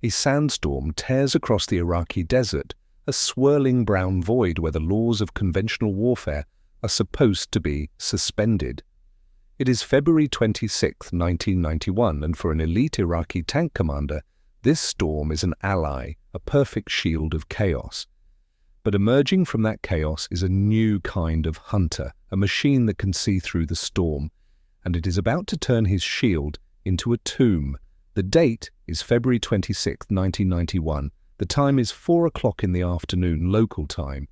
A sandstorm tears across the Iraqi desert, a swirling brown void where the laws of conventional warfare are supposed to be suspended. It is February 26, 1991, and for an elite Iraqi tank commander, this storm is an ally, a perfect shield of chaos. But emerging from that chaos is a new kind of hunter, a machine that can see through the storm, and it is about to turn his shield into a tomb. The date is February 26, 1991. The time is 4 o'clock in the afternoon local time.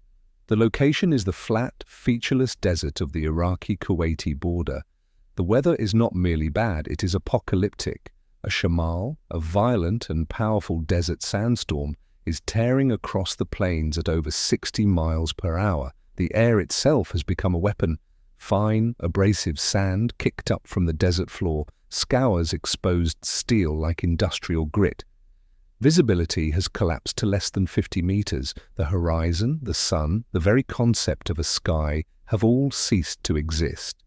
The location is the flat, featureless desert of the Iraqi-Kuwaiti border. The weather is not merely bad, it is apocalyptic. A shamal, a violent and powerful desert sandstorm, is tearing across the plains at over 60 miles per hour. The air itself has become a weapon. Fine, abrasive sand kicked up from the desert floor scours exposed steel like industrial grit. Visibility has collapsed to less than 50 meters. The horizon, the sun, the very concept of a sky have all ceased to exist.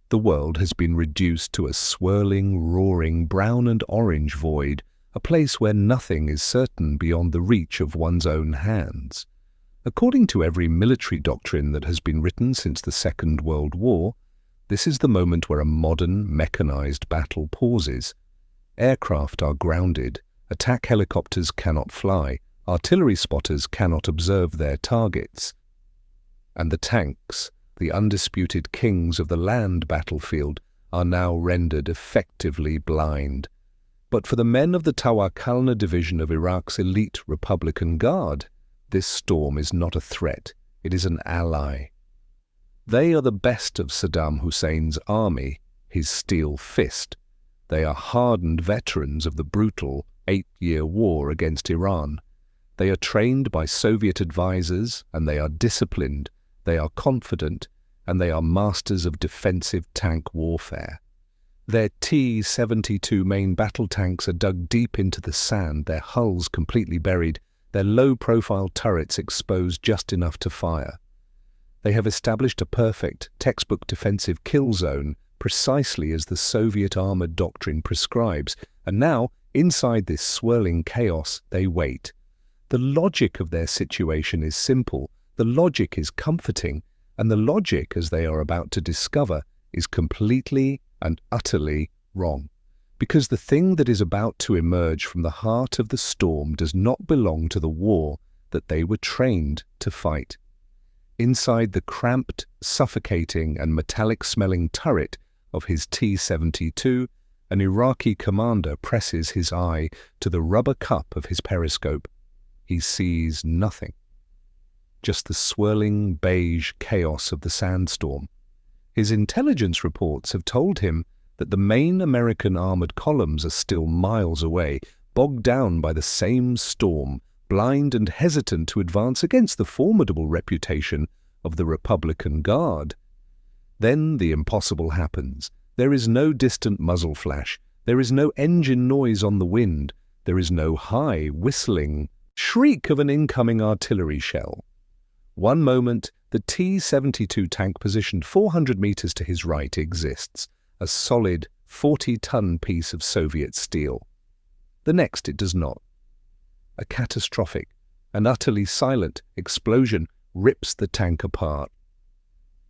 The world has been reduced to a swirling, roaring, brown and orange void, a place where nothing is certain beyond the reach of one's own hands. According to every military doctrine that has been written since the Second World War, this is the moment where a modern, mechanized battle pauses. Aircraft are grounded, attack helicopters cannot fly, artillery spotters cannot observe their targets. And the tanks, the undisputed kings of the land battlefield, are now rendered effectively blind. But for the men of the Tawakalna division of Iraq's elite Republican Guard, this storm is not a threat, it is an ally. They are the best of Saddam Hussein's army, his steel fist. They are hardened veterans of the brutal 8-year war against Iran. They are trained by Soviet advisors, and they are disciplined, they are confident, and they are masters of defensive tank warfare. Their T-72 main battle tanks are dug deep into the sand, their hulls completely buried, their low-profile turrets exposed just enough to fire. They have established a perfect, textbook defensive kill zone, precisely as the Soviet armored doctrine prescribes, and now, inside this swirling chaos, they wait. The logic of their situation is simple, the logic is comforting, and the logic, as they are about to discover, is completely and utterly wrong. Because the thing that is about to emerge from the heart of the storm does not belong to the war that they were trained to fight. Inside the cramped, suffocating and metallic-smelling turret of his T-72, an Iraqi commander presses his eye to the rubber cup of his periscope. He sees nothing. Just the swirling beige chaos of the sandstorm. His intelligence reports have told him that the main American armored columns are still miles away, bogged down by the same storm, blind and hesitant to advance against the formidable reputation of the Republican Guard. Then the impossible happens. There is no distant muzzle flash. There is no engine noise on the wind. There is no high, whistling shriek of an incoming artillery shell. One moment, the T-72 tank positioned 400 meters to his right exists, a solid 40-ton piece of Soviet steel. The next it does not. A catastrophic and utterly silent explosion rips the tank apart.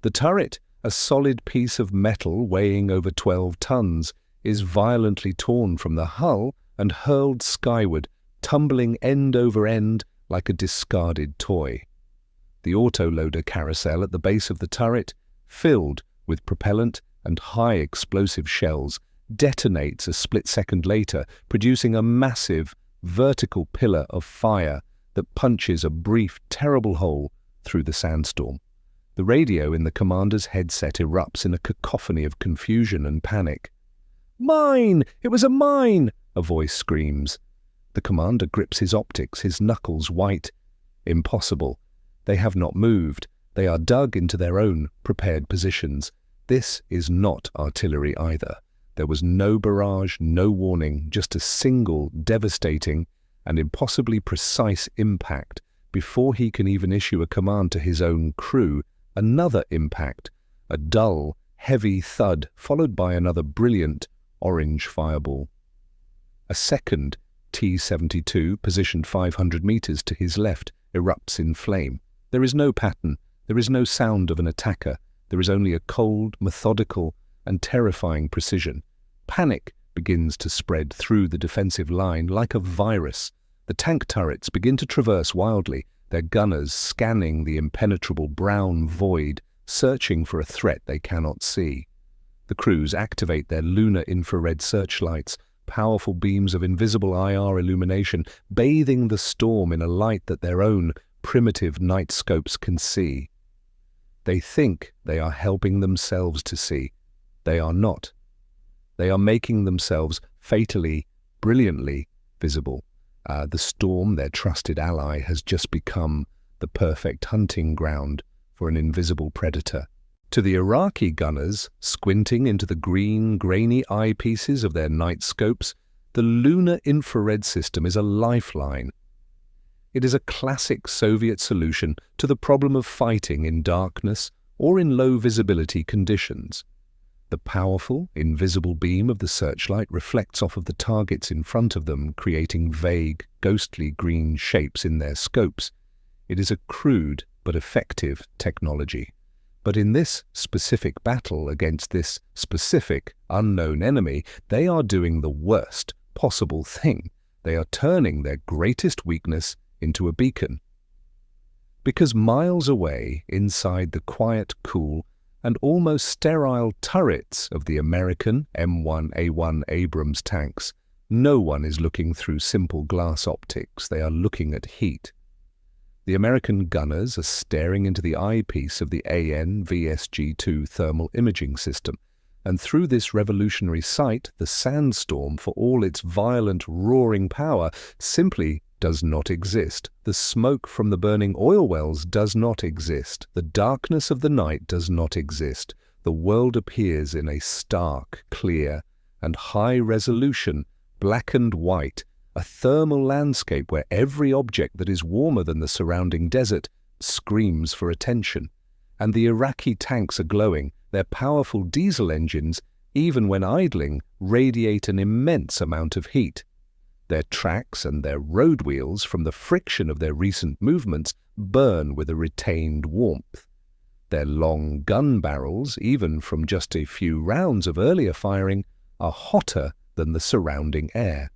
The turret, a solid piece of metal weighing over 12 tons, is violently torn from the hull and hurled skyward, tumbling end over end like a discarded toy. The autoloader carousel at the base of the turret, filled with propellant and high explosive shells, detonates a split second later, producing a massive, vertical pillar of fire that punches a brief, terrible hole through the sandstorm. The radio in the commander's headset erupts in a cacophony of confusion and panic. "Mine! It was a mine!" a voice screams. The commander grips his optics, his knuckles white. Impossible. They have not moved. They are dug into their own prepared positions. This is not artillery either. There was no barrage, no warning, just a single, devastating, and impossibly precise impact before he can even issue a command to his own crew. Another impact, a dull, heavy thud, followed by another brilliant, orange fireball. A second, T-72, positioned 500 meters to his left, erupts in flame. There is no pattern, there is no sound of an attacker, there is only a cold, methodical, and terrifying precision. Panic begins to spread through the defensive line like a virus. The tank turrets begin to traverse wildly, their gunners scanning the impenetrable brown void, searching for a threat they cannot see. The crews activate their lunar infrared searchlights, powerful beams of invisible IR illumination, bathing the storm in a light that their own primitive night scopes can see. They think they are helping themselves to see. They are not. They are making themselves fatally, brilliantly visible. The storm, their trusted ally, has just become the perfect hunting ground for an invisible predator. To the Iraqi gunners, squinting into the green, grainy eyepieces of their night scopes, the lunar infrared system is a lifeline. It is a classic Soviet solution to the problem of fighting in darkness or in low visibility conditions. The powerful, invisible beam of the searchlight reflects off of the targets in front of them, creating vague, ghostly green shapes in their scopes. It is a crude but effective technology. But in this specific battle against this specific unknown enemy, they are doing the worst possible thing. They are turning their greatest weakness into a beacon. Because miles away, inside the quiet, cool, and almost sterile turrets of the American M1A1 Abrams tanks, no one is looking through simple glass optics. They are looking at heat. The American gunners are staring into the eyepiece of the AN/VSG-2 thermal imaging system, and through this revolutionary sight, the sandstorm, for all its violent, roaring power, simply does not exist. The smoke from the burning oil wells does not exist. The darkness of the night does not exist. The world appears in a stark, clear, and high-resolution, black and white, a thermal landscape where every object that is warmer than the surrounding desert screams for attention. And the Iraqi tanks are glowing. Their powerful diesel engines, even when idling, radiate an immense amount of heat. Their tracks and their road wheels, from the friction of their recent movements, burn with a retained warmth. Their long gun barrels, even from just a few rounds of earlier firing, are hotter than the surrounding air.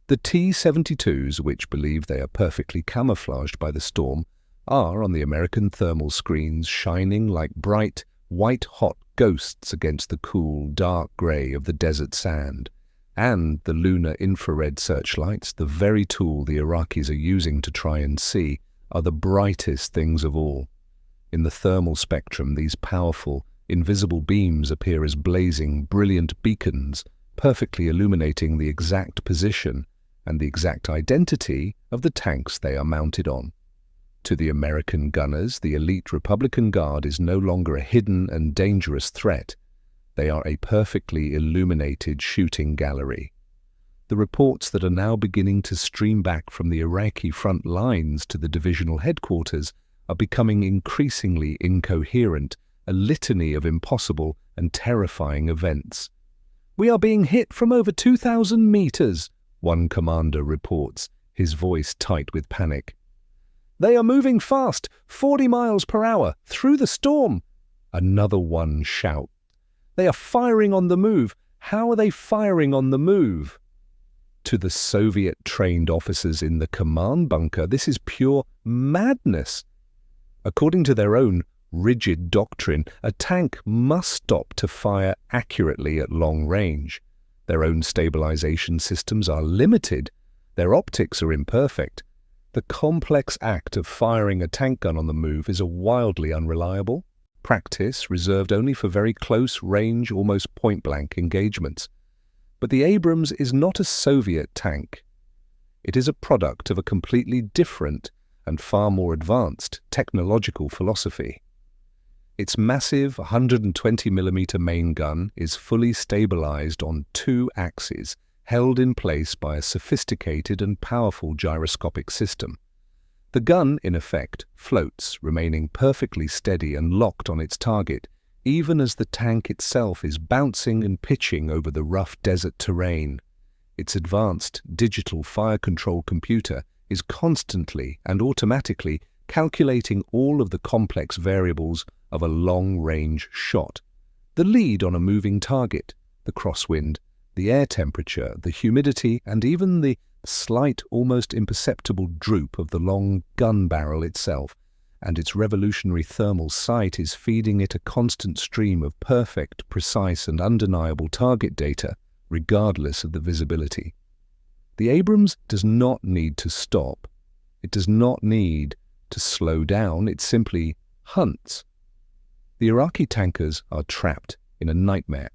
The T-72s, which believe they are perfectly camouflaged by the storm, are, on the American thermal screens, shining like bright, white-hot ghosts against the cool, dark grey of the desert sand. And the lunar infrared searchlights, the very tool the Iraqis are using to try and see, are the brightest things of all. In the thermal spectrum, these powerful, invisible beams appear as blazing, brilliant beacons, perfectly illuminating the exact position and the exact identity of the tanks they are mounted on. To the American gunners, the elite Republican Guard is no longer a hidden and dangerous threat. They are a perfectly illuminated shooting gallery. The reports that are now beginning to stream back from the Iraqi front lines to the divisional headquarters are becoming increasingly incoherent, a litany of impossible and terrifying events. "We are being hit from over 2,000 meters, one commander reports, his voice tight with panic. "They are moving fast, 40 miles per hour, through the storm," another one shouts. "They are firing on the move. How are they firing on the move?" To the Soviet-trained officers in the command bunker, this is pure madness. According to their own rigid doctrine, a tank must stop to fire accurately at long range. Their own stabilization systems are limited. Their optics are imperfect. The complex act of firing a tank gun on the move is a wildly unreliable practice reserved only for very close-range, almost point-blank engagements. But the Abrams is not a Soviet tank. It is a product of a completely different and far more advanced technological philosophy. Its massive 120mm main gun is fully stabilized on two axes, held in place by a sophisticated and powerful gyroscopic system. The gun, in effect, floats, remaining perfectly steady and locked on its target, even as the tank itself is bouncing and pitching over the rough desert terrain. Its advanced digital fire control computer is constantly and automatically calculating all of the complex variables of a long-range shot. The lead on a moving target, the crosswind, the air temperature, the humidity, and even the slight, almost imperceptible droop of the long gun barrel itself, and its revolutionary thermal sight is feeding it a constant stream of perfect, precise, and undeniable target data, regardless of the visibility. The Abrams does not need to stop. It does not need to slow down. It simply hunts. The Iraqi tankers are trapped in a nightmare.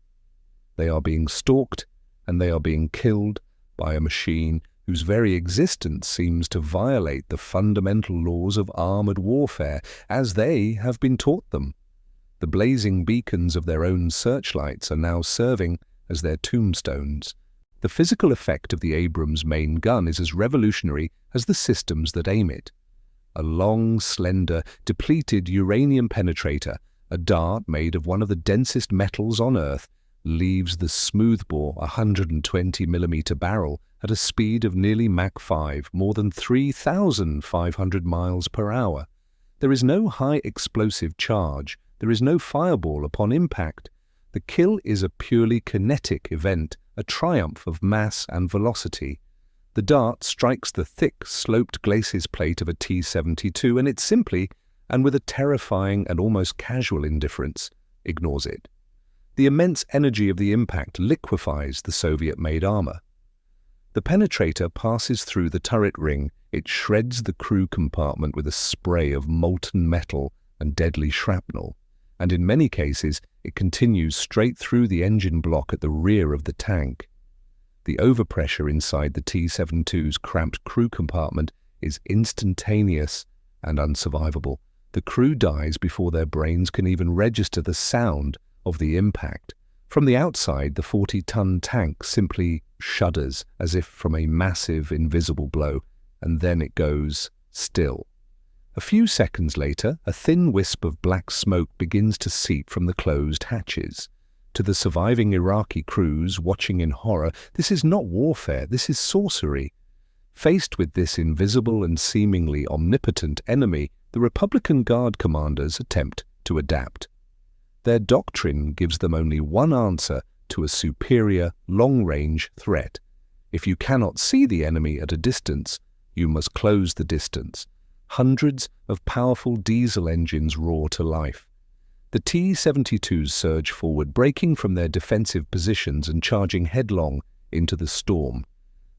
They are being stalked and they are being killed by a machine whose very existence seems to violate the fundamental laws of armored warfare as they have been taught them. The blazing beacons of their own searchlights are now serving as their tombstones. The physical effect of the Abrams main gun is as revolutionary as the systems that aim it. A long, slender, depleted uranium penetrator, a dart made of one of the densest metals on Earth, leaves the smoothbore 120mm barrel at a speed of nearly Mach 5, more than 3,500 miles per hour. There is no high explosive charge. There is no fireball upon impact. The kill is a purely kinetic event, a triumph of mass and velocity. The dart strikes the thick, sloped glacis plate of a T-72 and it simply, and with a terrifying and almost casual indifference, ignores it. The immense energy of the impact liquefies the Soviet-made armor. The penetrator passes through the turret ring. It shreds the crew compartment with a spray of molten metal and deadly shrapnel, and in many cases it continues straight through the engine block at the rear of the tank. The overpressure inside the T-72's cramped crew compartment is instantaneous and unsurvivable. The crew dies before their brains can even register the sound of the impact. From the outside, the 40-ton tank simply shudders as if from a massive, invisible blow, and then it goes still. A few seconds later, a thin wisp of black smoke begins to seep from the closed hatches. To the surviving Iraqi crews watching in horror, this is not warfare, this is sorcery. Faced with this invisible and seemingly omnipotent enemy, the Republican Guard commanders attempt to adapt. Their doctrine gives them only one answer to a superior, long-range threat. If you cannot see the enemy at a distance, you must close the distance. Hundreds of powerful diesel engines roar to life. The T-72s surge forward, breaking from their defensive positions and charging headlong into the storm.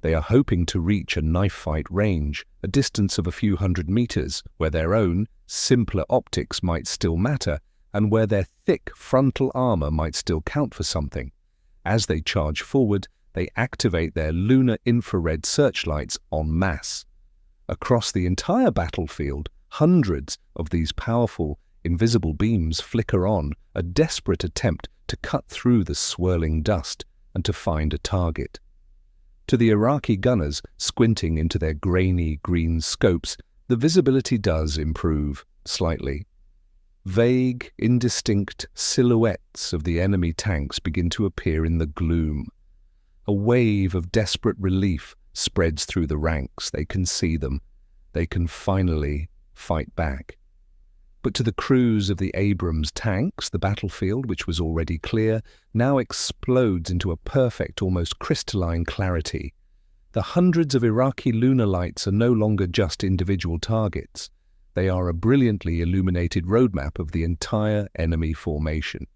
They are hoping to reach a knife-fight range, a distance of a few hundred meters, where their own, simpler optics might still matter, and where their thick frontal armor might still count for something. As they charge forward, they activate their lunar infrared searchlights en masse. Across the entire battlefield, hundreds of these powerful, invisible beams flicker on, a desperate attempt to cut through the swirling dust and to find a target. To the Iraqi gunners squinting into their grainy green scopes, the visibility does improve slightly. Vague, indistinct silhouettes of the enemy tanks begin to appear in the gloom. A wave of desperate relief spreads through the ranks. They can see them. They can finally fight back. But to the crews of the Abrams tanks, the battlefield, which was already clear, now explodes into a perfect, almost crystalline clarity. The hundreds of Iraqi lunar lights are no longer just individual targets. They are a brilliantly illuminated roadmap of the entire enemy formation.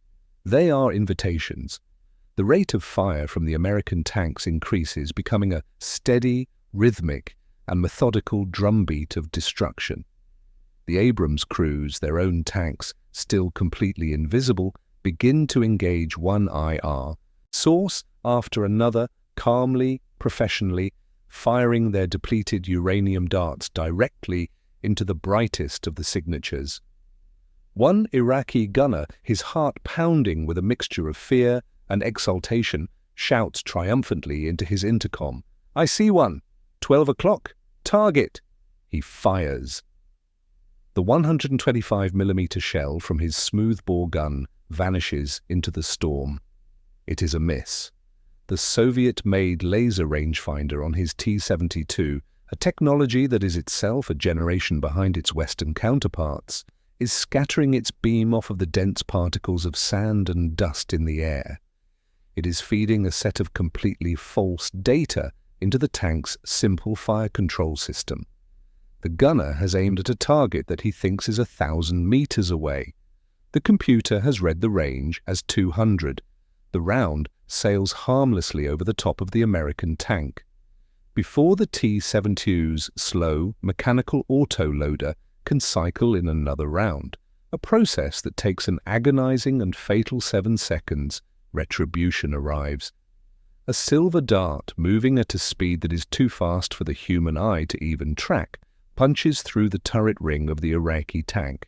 They are invitations. The rate of fire from the American tanks increases, becoming a steady, rhythmic, and methodical drumbeat of destruction. The Abrams crews, their own tanks, still completely invisible, begin to engage one IR, source after another, calmly, professionally, firing their depleted uranium darts directly into the brightest of the signatures. One Iraqi gunner, his heart pounding with a mixture of fear and exultation, shouts triumphantly into his intercom, "I see one! 12 o'clock! Target!" He fires. The 125mm shell from his smoothbore gun vanishes into the storm. It is a miss. the Soviet-made laser rangefinder on his T-72, a technology that is itself a generation behind its Western counterparts, is scattering its beam off of the dense particles of sand and dust in the air. It is feeding a set of completely false data into the tank's simple fire control system. The gunner has aimed at a target that he thinks is 1,000 meters away. The computer has read the range as 200. The round sails harmlessly over the top of the American tank. Before the T-72's slow, mechanical autoloader can cycle in another round, a process that takes an agonizing and fatal 7 seconds, retribution arrives. A silver dart, moving at a speed that is too fast for the human eye to even track, punches through the turret ring of the Iraqi tank.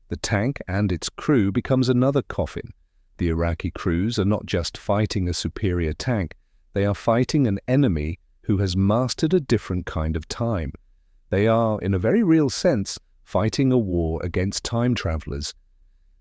The tank and its crew becomes another coffin. The Iraqi crews are not just fighting a superior tank, they are fighting an enemy who has mastered a different kind of time. They are, in a very real sense, fighting a war against time travelers.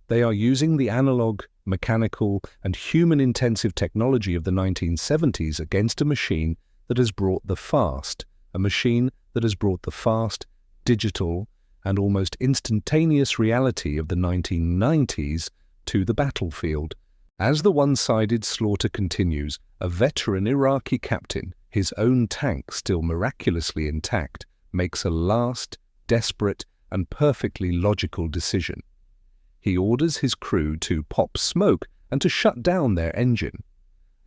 They are using the analog, mechanical, and human-intensive technology of the 1970s against a machine that has brought the fast, a machine that has brought the fast, digital, and almost instantaneous reality of the 1990s to the battlefield. As the one-sided slaughter continues, a veteran Iraqi captain, his own tank still miraculously intact, makes a last, desperate, and perfectly logical decision. He orders his crew to pop smoke and to shut down their engine.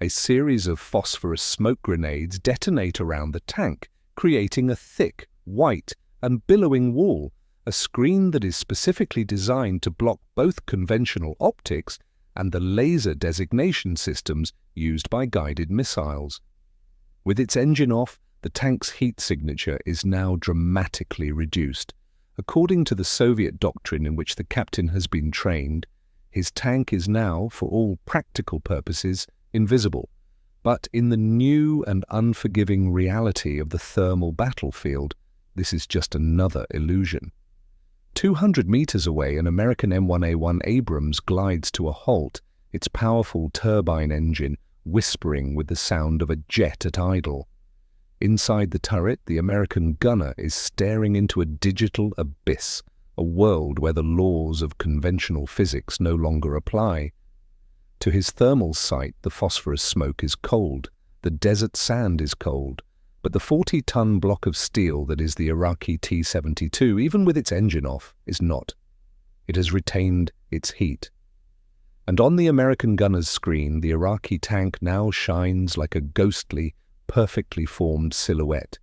A series of phosphorus smoke grenades detonate around the tank, creating a thick, white, and billowing wall, a screen that is specifically designed to block both conventional optics and the laser designation systems used by guided missiles. With its engine off, the tank's heat signature is now dramatically reduced. According to the Soviet doctrine in which the captain has been trained, his tank is now, for all practical purposes, invisible. But in the new and unforgiving reality of the thermal battlefield, this is just another illusion. 200 meters away, an American M1A1 Abrams glides to a halt, its powerful turbine engine whispering with the sound of a jet at idle. Inside the turret, the American gunner is staring into a digital abyss, a world where the laws of conventional physics no longer apply. To his thermal sight, the phosphorus smoke is cold, the desert sand is cold, but the 40-ton block of steel that is the Iraqi T-72, even with its engine off, is not. It has retained its heat. And on the American gunner's screen, the Iraqi tank now shines like a ghostly, perfectly formed silhouette,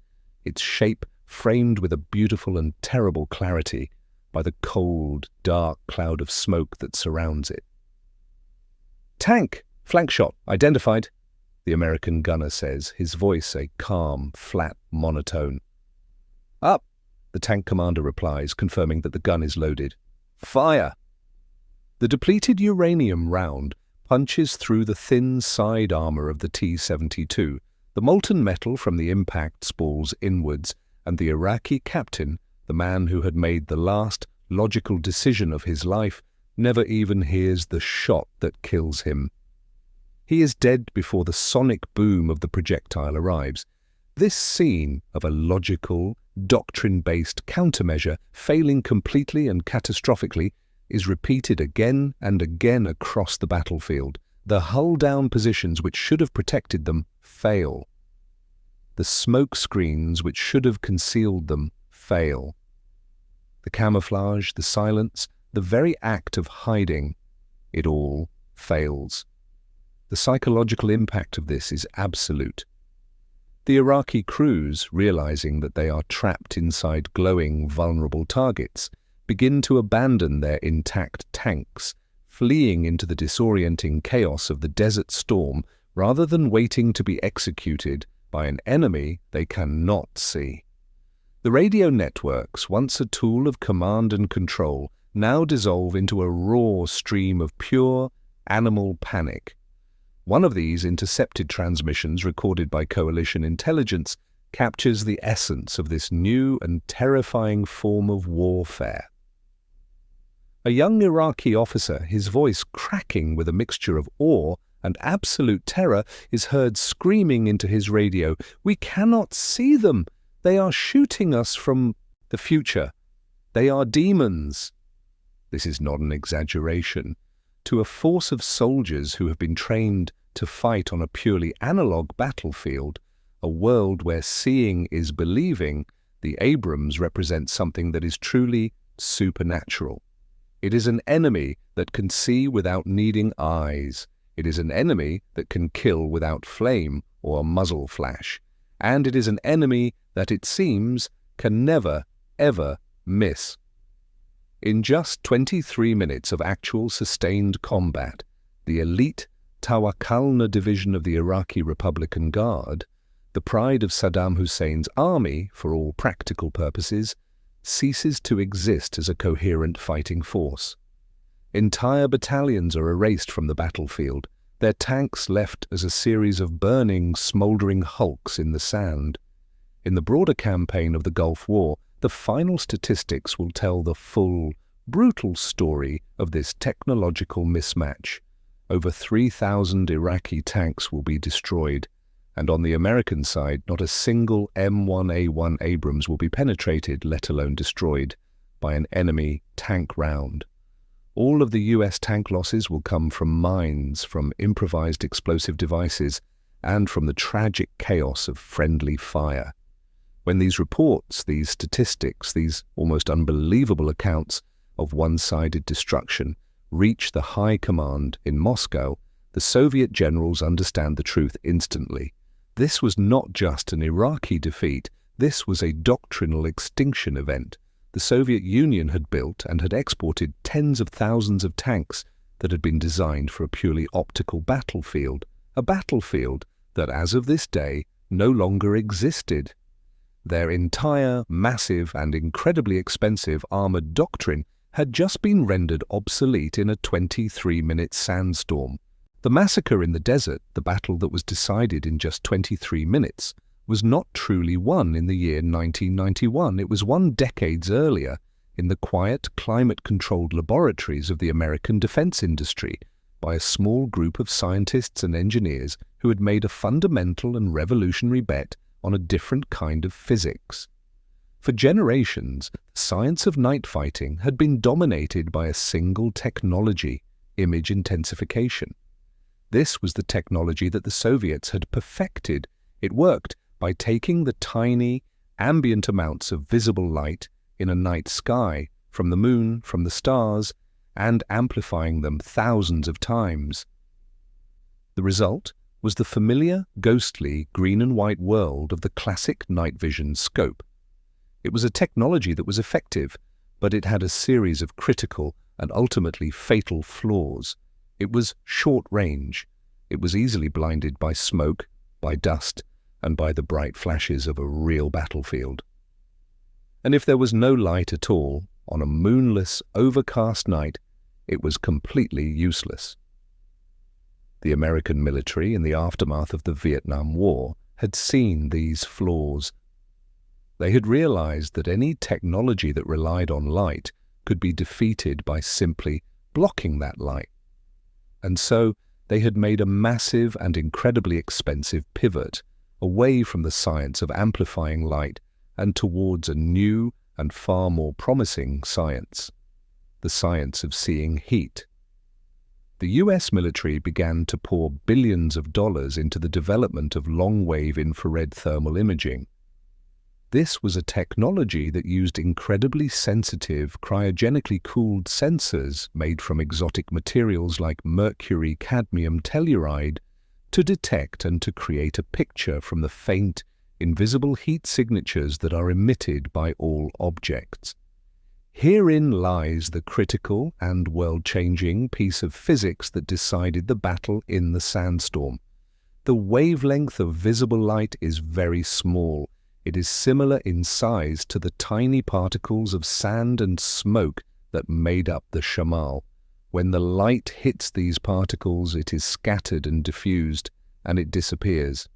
its shape framed with a beautiful and terrible clarity by the cold, dark cloud of smoke that surrounds it. "Tank! Flank shot! Identified!" the American gunner says, his voice a calm, flat monotone. "Up!" the tank commander replies, confirming that the gun is loaded. "Fire!" The depleted uranium round punches through the thin side armor of the T-72. The molten metal from the impact spalls inwards, and the Iraqi captain, the man who had made the last logical decision of his life, never even hears the shot that kills him. He is dead before the sonic boom of the projectile arrives. This scene of a logical, doctrine-based countermeasure failing completely and catastrophically is repeated again and again across the battlefield. The hull-down positions which should have protected them fail. The smoke screens which should have concealed them fail. The camouflage, the silence, the very act of hiding, it all fails. The psychological impact of this is absolute. The Iraqi crews, realizing that they are trapped inside glowing, vulnerable targets, begin to abandon their intact tanks, fleeing into the disorienting chaos of the desert storm rather than waiting to be executed by an enemy they cannot see. The radio networks, once a tool of command and control, now dissolve into a raw stream of pure animal panic. One of these intercepted transmissions recorded by coalition intelligence captures the essence of this new and terrifying form of warfare. A young Iraqi officer, his voice cracking with a mixture of awe and absolute terror is heard screaming into his radio, "We cannot see them! They are shooting us from the future! They are demons!" This is not an exaggeration. To a force of soldiers who have been trained to fight on a purely analog battlefield, a world where seeing is believing, the Abrams represent something that is truly supernatural. It is an enemy that can see without needing eyes. It is an enemy that can kill without flame or a muzzle flash. And it is an enemy that, it seems, can never, ever miss. In just 23 minutes of actual sustained combat, the elite Tawakalna division of the Iraqi Republican Guard, the pride of Saddam Hussein's army for all practical purposes, ceases to exist as a coherent fighting force. Entire battalions are erased from the battlefield, their tanks left as a series of burning, smouldering hulks in the sand. In the broader campaign of the Gulf War, the final statistics will tell the full, brutal story of this technological mismatch. Over 3,000 Iraqi tanks will be destroyed, and on the American side, not a single M1A1 Abrams will be penetrated, let alone destroyed, by an enemy tank round. All of the US tank losses will come from mines, from improvised explosive devices, and from the tragic chaos of friendly fire. When these reports, these statistics, these almost unbelievable accounts of one-sided destruction reach the high command in Moscow, the Soviet generals understand the truth instantly. This was not just an Iraqi defeat, this was a doctrinal extinction event. The Soviet Union had built and had exported tens of thousands of tanks that had been designed for a purely optical battlefield, a battlefield that, as of this day, no longer existed. Their entire, massive and incredibly expensive armored doctrine had just been rendered obsolete in a 23-minute sandstorm. The massacre in the desert, the battle that was decided in just 23 minutes, was not truly won in the year 1991. It was won decades earlier in the quiet, climate-controlled laboratories of the American defense industry by a small group of scientists and engineers who had made a fundamental and revolutionary bet on a different kind of physics. For generations, the science of night fighting had been dominated by a single technology, image intensification. This was the technology that the Soviets had perfected. It worked by taking the tiny, ambient amounts of visible light in a night sky, from the moon, from the stars, and amplifying them thousands of times. The result was the familiar, ghostly, green and white world of the classic night vision scope. It was a technology that was effective, but it had a series of critical and ultimately fatal flaws. It was short range. It was easily blinded by smoke, by dust, and by the bright flashes of a real battlefield. And if there was no light at all, on a moonless, overcast night, it was completely useless. The American military, in the aftermath of the Vietnam War, had seen these flaws. They had realized that any technology that relied on light could be defeated by simply blocking that light. And so they had made a massive and incredibly expensive pivot away from the science of amplifying light and towards a new and far more promising science, the science of seeing heat. The US military began to pour billions of dollars into the development of long-wave infrared thermal imaging. This was a technology that used incredibly sensitive, cryogenically cooled sensors made from exotic materials like mercury cadmium telluride to detect and to create a picture from the faint, invisible heat signatures that are emitted by all objects. Herein lies the critical and world-changing piece of physics that decided the battle in the sandstorm. The wavelength of visible light is very small. It is similar in size to the tiny particles of sand and smoke that made up the shamal. When the light hits these particles, it is scattered and diffused, and it disappears.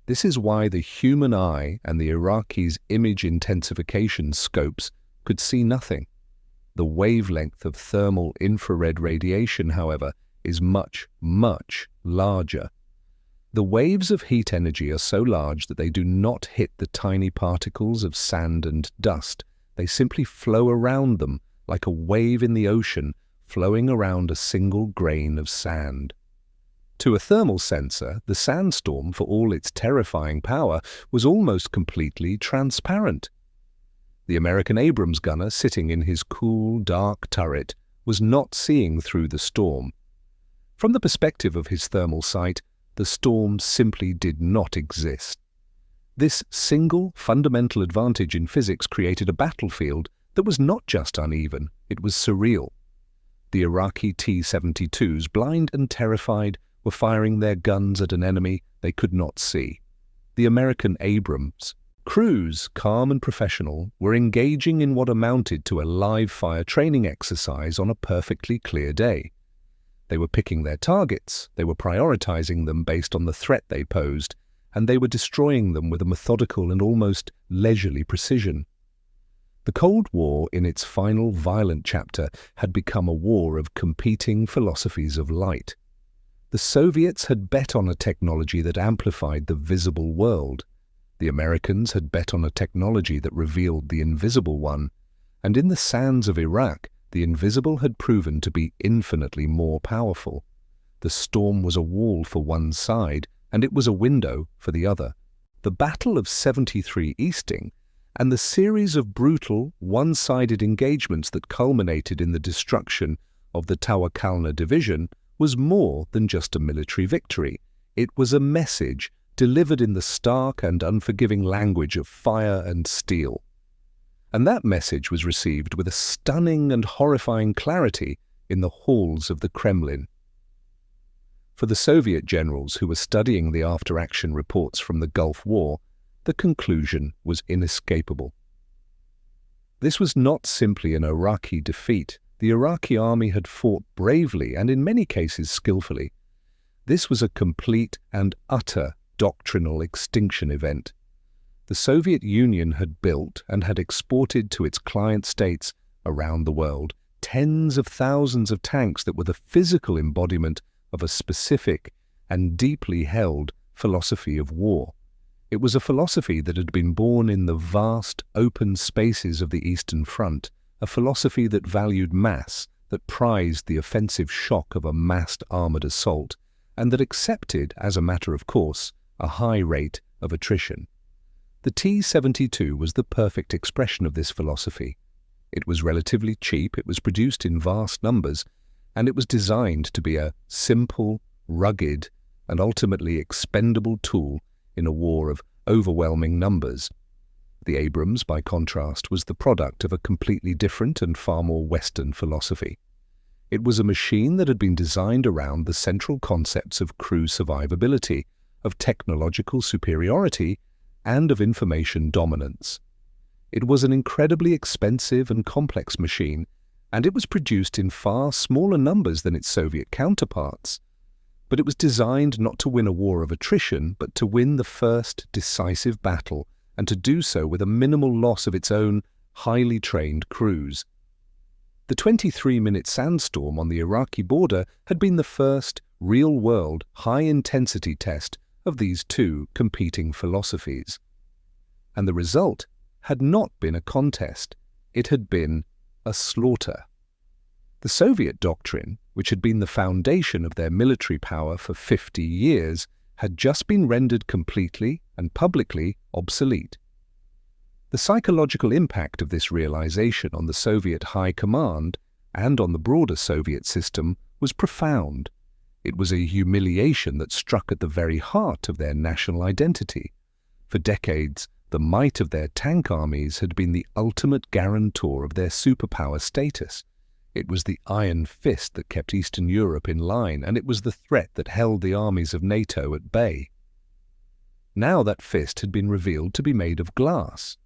This is why the human eye and the Iraqis' image intensification scopes could see nothing. The wavelength of thermal infrared radiation, however, is much, much larger. The waves of heat energy are so large that they do not hit the tiny particles of sand and dust. They simply flow around them like a wave in the ocean flowing around a single grain of sand. To a thermal sensor, the sandstorm, for all its terrifying power, was almost completely transparent. The American Abrams gunner, sitting in his cool, dark turret, was not seeing through the storm. From the perspective of his thermal sight, the storm simply did not exist. This single, fundamental advantage in physics created a battlefield that was not just uneven, it was surreal. The Iraqi T-72s, blind and terrified, were firing their guns at an enemy they could not see. The American Abrams crews, calm and professional, were engaging in what amounted to a live-fire training exercise on a perfectly clear day. They were picking their targets, they were prioritizing them based on the threat they posed, and they were destroying them with a methodical and almost leisurely precision. The Cold War, in its final violent chapter, had become a war of competing philosophies of light. The Soviets had bet on a technology that amplified the visible world. The Americans had bet on a technology that revealed the invisible one, and in the sands of Iraq, the invisible had proven to be infinitely more powerful. The storm was a wall for one side, and it was a window for the other. The Battle of 73 Easting, and the series of brutal, one-sided engagements that culminated in the destruction of the Tawakalna division, was more than just a military victory. It was a message delivered in the stark and unforgiving language of fire and steel. And that message was received with a stunning and horrifying clarity in the halls of the Kremlin. For the Soviet generals who were studying the after-action reports from the Gulf War, the conclusion was inescapable. This was not simply an Iraqi defeat. The Iraqi army had fought bravely and in many cases skillfully. This was a complete and utter doctrinal extinction event. The Soviet Union had built and had exported to its client states around the world tens of thousands of tanks that were the physical embodiment of a specific and deeply held philosophy of war. It was a philosophy that had been born in the vast, open spaces of the Eastern Front, a philosophy that valued mass, that prized the offensive shock of a massed armored assault, and that accepted, as a matter of course, a high rate of attrition. The T-72 was the perfect expression of this philosophy. It was relatively cheap, it was produced in vast numbers, and it was designed to be a simple, rugged, and ultimately expendable tool in a war of overwhelming numbers. The Abrams, by contrast, was the product of a completely different and far more Western philosophy. It was a machine that had been designed around the central concepts of crew survivability, of technological superiority, and of information dominance. It was an incredibly expensive and complex machine, and it was produced in far smaller numbers than its Soviet counterparts. But it was designed not to win a war of attrition, but to win the first decisive battle, and to do so with a minimal loss of its own highly trained crews. The 23-minute sandstorm on the Iraqi border had been the first real-world, high-intensity test of these two competing philosophies. And the result had not been a contest, it had been a slaughter. The Soviet doctrine, which had been the foundation of their military power for 50 years, had just been rendered completely and publicly obsolete. The psychological impact of this realization on the Soviet high command and on the broader Soviet system was profound. It was a humiliation that struck at the very heart of their national identity. For decades, the might of their tank armies had been the ultimate guarantor of their superpower status. It was the iron fist that kept Eastern Europe in line, and it was the threat that held the armies of NATO at bay. Now that fist had been revealed to be made of glass.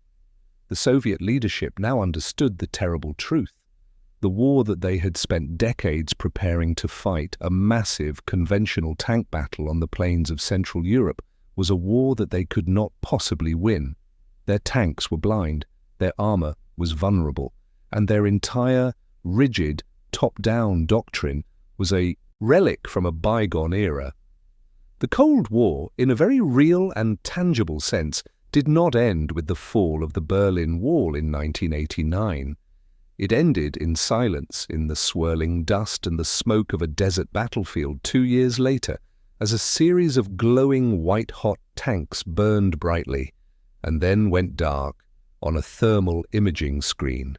The Soviet leadership now understood the terrible truth. The war that they had spent decades preparing to fight, a massive conventional tank battle on the plains of Central Europe, was a war that they could not possibly win. Their tanks were blind, their armor was vulnerable, and their entire, rigid, top-down doctrine was a relic from a bygone era. The Cold War, in a very real and tangible sense, did not end with the fall of the Berlin Wall in 1989. It ended in silence, in the swirling dust and the smoke of a desert battlefield 2 years later, as a series of glowing white-hot tanks burned brightly, and then went dark on a thermal imaging screen.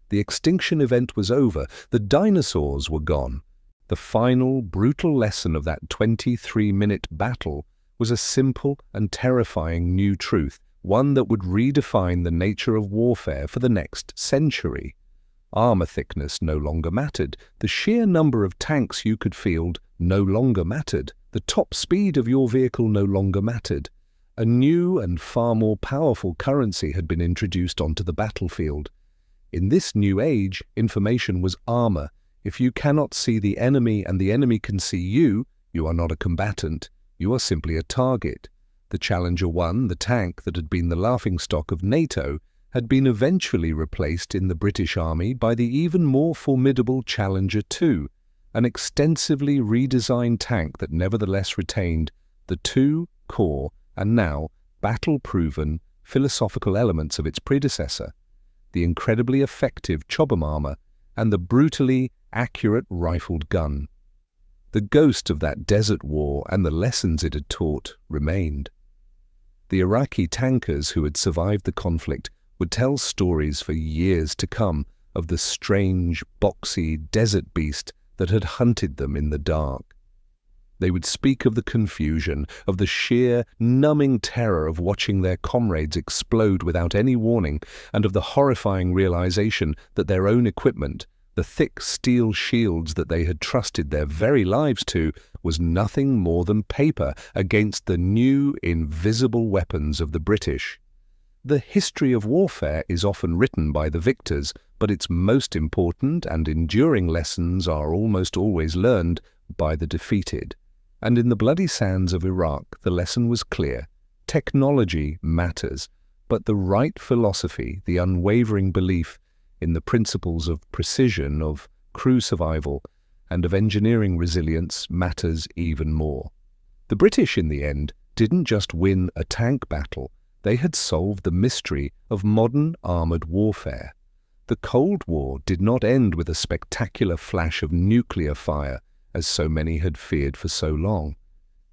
The extinction event was over, the dinosaurs were gone. The final, brutal lesson of that 23-minute battle was a simple and terrifying new truth, one that would redefine the nature of warfare for the next century. Armor thickness no longer mattered. The sheer number of tanks you could field no longer mattered. The top speed of your vehicle no longer mattered. A new and far more powerful currency had been introduced onto the battlefield. In this new age, information was armor. If you cannot see the enemy and the enemy can see you, you are not a combatant. You are simply a target. The Challenger 1, the tank that had been the laughingstock of NATO, had been eventually replaced in the British Army by the even more formidable Challenger 2, an extensively redesigned tank that nevertheless retained the two core and now battle-proven philosophical elements of its predecessor, the incredibly effective Chobham and the brutally accurate rifled gun. The ghost of that desert war and the lessons it had taught remained. The Iraqi tankers who had survived the conflict would tell stories for years to come of the strange, boxy desert beast that had hunted them in the dark. They would speak of the confusion, of the sheer, numbing terror of watching their comrades explode without any warning, and of the horrifying realization that their own equipment, the thick steel shields that they had trusted their very lives to, was nothing more than paper against the new, invisible weapons of the British. The history of warfare is often written by the victors, but its most important and enduring lessons are almost always learned by the defeated. And in the bloody sands of Iraq, the lesson was clear. Technology matters, but the right philosophy, the unwavering belief in the principles of precision, of crew survival, and of engineering resilience matters even more. The British, in the end, didn't just win a tank battle. They had solved the mystery of modern armored warfare. The Cold War did not end with a spectacular flash of nuclear fire, as so many had feared for so long.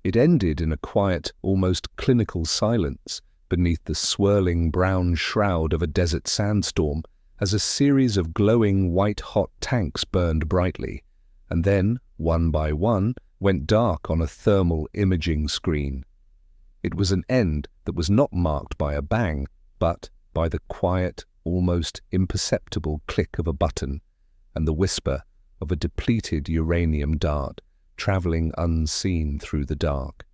It ended in a quiet, almost clinical silence beneath the swirling brown shroud of a desert sandstorm as a series of glowing white-hot tanks burned brightly, and then, one by one, went dark on a thermal imaging screen. It was an end that was not marked by a bang, but by the quiet, almost imperceptible click of a button and the whisper of a depleted uranium dart traveling unseen through the dark.